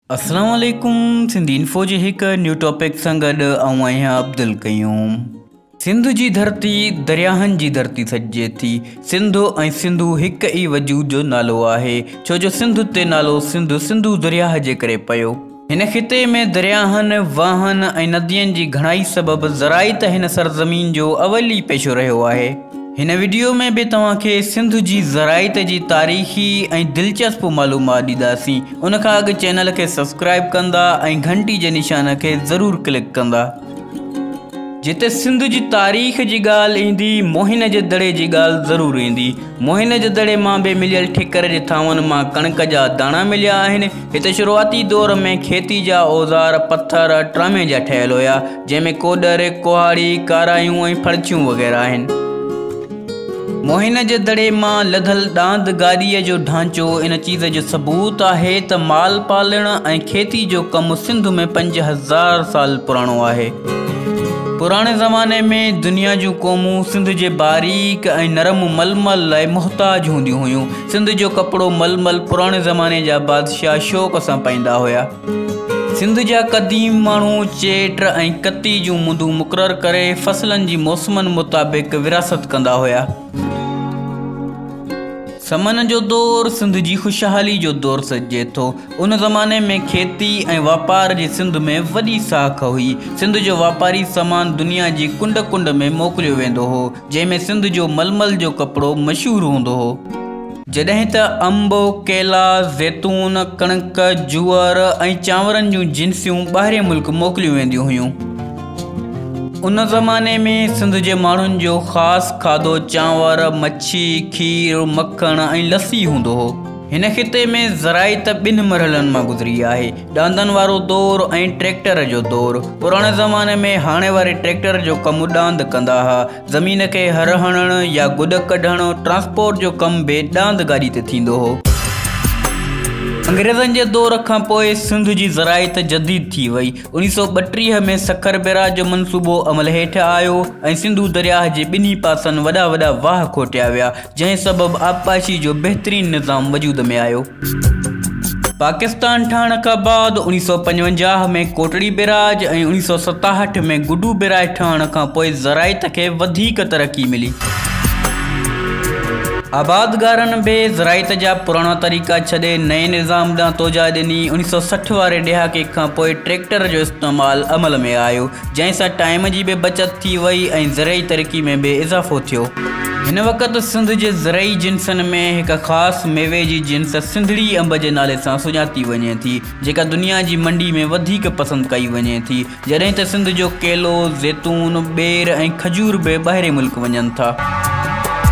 अस्सलाम वालेकुम। सिंधी इन्फो जे हिक न्यू टॉपिक सां गॾु आऊं आहियां अब्दुल क़यूम। सिंध जी धरती दरियाहनि जी धरती सॾिजे थी। सिंध ऐं सिंधु हिक ई वजूद जो नालो आहे, छो जो सिंध ते नालो सिंधु दरियाह जे करे पियो। हिन खिते में दरियाहनि, वाहनि ऐं नदियुनि जी घणाई सबबि ज़राइत हिन सरज़मीन जो अवली पेशो रहियो आहे। हिन वीडियो में भी तव्हांखे सिंध जी ज़राइत जी तारीख़ी ऐं दिलचस्प मालूमात ॾींदासीं। उन खां अॻु चैनल खे सब्सक्राइब कंदा ऐं घंटी जे निशान खे ज़रूरु क्लिक कंदा। जिते सिंध जी तारीख़ जी ॻाल्हि ईंदी, मोहिन जे दड़े जी ॻाल्हि ज़रूरु ईंदी। मोहिन जे दड़े मां बि मिलियल ठिकर जे थांवनि मां कणिक जा दाणा मिलिया आहिनि। हिते शुरूआती दौर में खेती जा औज़ार पत्थर ट्रामे जा ठहियल हुया, जंहिंमें कोडर, कुहाड़ी, कारायूं ऐं फड़चियूं वग़ैरह आहिनि। मोहिन जे दड़े मां लधल ॾांद गाॾीअ जो ढांचो इन चीज़ जो सबूत आहे त माल पालण ऐं खेती जो कमु सिंध में 5000 साल पुराणो आहे। पुराणे ज़माने में दुनिया जूं क़ौमूं सिंध जे बारीक ऐं नरम मलमल लाइ मुहताज हूंदियूं हुयूं। सिंध जो कपिड़ो मलमल पुराणे ज़माने जा बादशाह शौक़ सां पाईंदा हुया। सिंध जा क़दीम माण्हू चेट ऐं कती जूं मुंदूं मुक़ररु करे फ़सलनि जी मौसमनि मुताबिक़ विरासत कंदा हुया। समन जो दौर सिंध जी खुशहाली जो दौर सॾिजे थो। उन ज़माने में खेती ऐं वापार जी सिंध में वॾी साख हुई। सिंध जो वापारी सामान दुनिया जी कुंड कुंड में मोकिलियो वेंदो हो, जंहिंमें सिंध जो मलमल जो कपिड़ो मशहूरु हूंदो हो। जॾहिं त अंब, केला, ज़ैतून, कणिक, जुअर ऐं चांवरनि जूं जिन्सियूं ॿाहिरि मुल्क मोकिलियूं वेंदियूं हुयूं। उन ज़माने में सिंध जे माण्हुनि जो ख़ासि खाधो चांवर, मच्छी, खीर, मक्खण ऐं लस्सी हूंदो हो। हिन खिते में ज़राइत ॿिनि मरहलनि मां गुज़री आहे, ॾांदनि वारो दौर ऐं ट्रैक्टर जो दौर। पुराणे ज़माने में हाणे वारे ट्रैक्टर जो कमु ॾांद कंदा हुआ। ज़मीन खे हर हणणु या गुॾ कढणु, ट्रांसपोर्ट जो कमु बि ॾांद गाॾी ते थींदो हो। अंग्रेज़नि जे दौर खां पोइ सिंध जी ज़राइत जदीद थी वई। 1932 में सखर बैराज जो मनसूबो अमल हेठि आयो ऐं सिंधु दरियाह जे ॿिन्ही पासनि वॾा वॾा वाह खोटिया विया, जंहिं सबबि आबपाशी जो बहितरीन निज़ाम वजूद में आयो। पाकिस्तान ठहण खां बाद 1955 में कोटड़ी बैराज ऐं 1967 में गुडू बैराज ठहण खां पोइ ज़राइत खे वधीक तरक़ी मिली। आबादगारनि बि ज़राइत जा पुराणा तरीक़ा छॾे नए निज़ाम ॾांहुं तोजा ॾिनी। 1960 वारे ॾहाके खां पोइ ट्रैक्टर जो इस्तेमालु अमल में आयो, जंहिं सां टाइम जी बि बचत थी वई ऐं ज़रई तरक़ी में बि इज़ाफ़ो थियो। हिन वक़्तु सिंध जे ज़रई जिन्सनि में हिकु ख़ासि मेवे जी जिन्स सिंधड़ी अंब जे नाले सां सुञाती वञे थी, जेका दुनिया जी मंडी में वधीक पसंदि कई वञे थी, जॾहिं त सिंध जो केलो, ज़ैतून, ॿेर ऐं खजूर बि ॿाहिरि मुल्क वञनि था।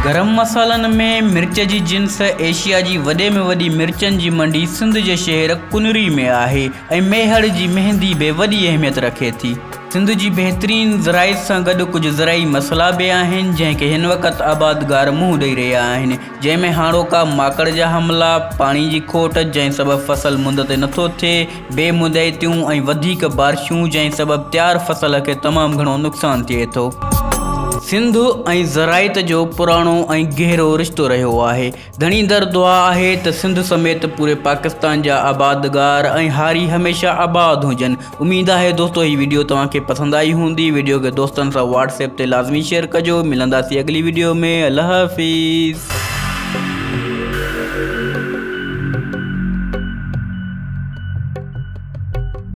गरम मसालनि में मिर्च जी जिन्स एशिया जी वॾे में वॾी मिर्चनि जी मंडी सिंध जे शहर कुनरी में आहे ऐं मेहड़ जी मेहंदी बि वॾी अहमियत रखे थी। सिंध जी बहितरीन ज़राइत सां गॾु कुझु ज़राई मसइला बि आहिनि, जंहिंखे हिन वक़्तु आबादगार मुंहुं ॾेई रहिया आहिनि, जंहिंमें हाणोका माकड़ जा हमला, पाणी जी खोट जंहिं सबबि फसल मुंद ते नथो थिए, बेमुदैतियूं ऐं वधीक बारिशूं जंहिं सबबि तयारु फसल खे तमामु घणो नुक़सानु थिए थो। सिंध ऐं ज़राइत जो पुराणो ऐं गहरो रिश्तो रहियो आहे। घणी दर दुआ आहे त सिंध समेत पूरे पाकिस्तान जा आबादगार ऐं हारी हमेशह आबाद हुजनि। उम्मीद आहे दोस्तो हीअ वीडियो तव्हांखे पसंदि आई हूंदी। वीडियो खे दोस्तनि सां व्हाट्सएप ते लाज़मी शेयर कजो। मिलंदासीं अगली वीडियो में। अल्लाह हाफ़िज़।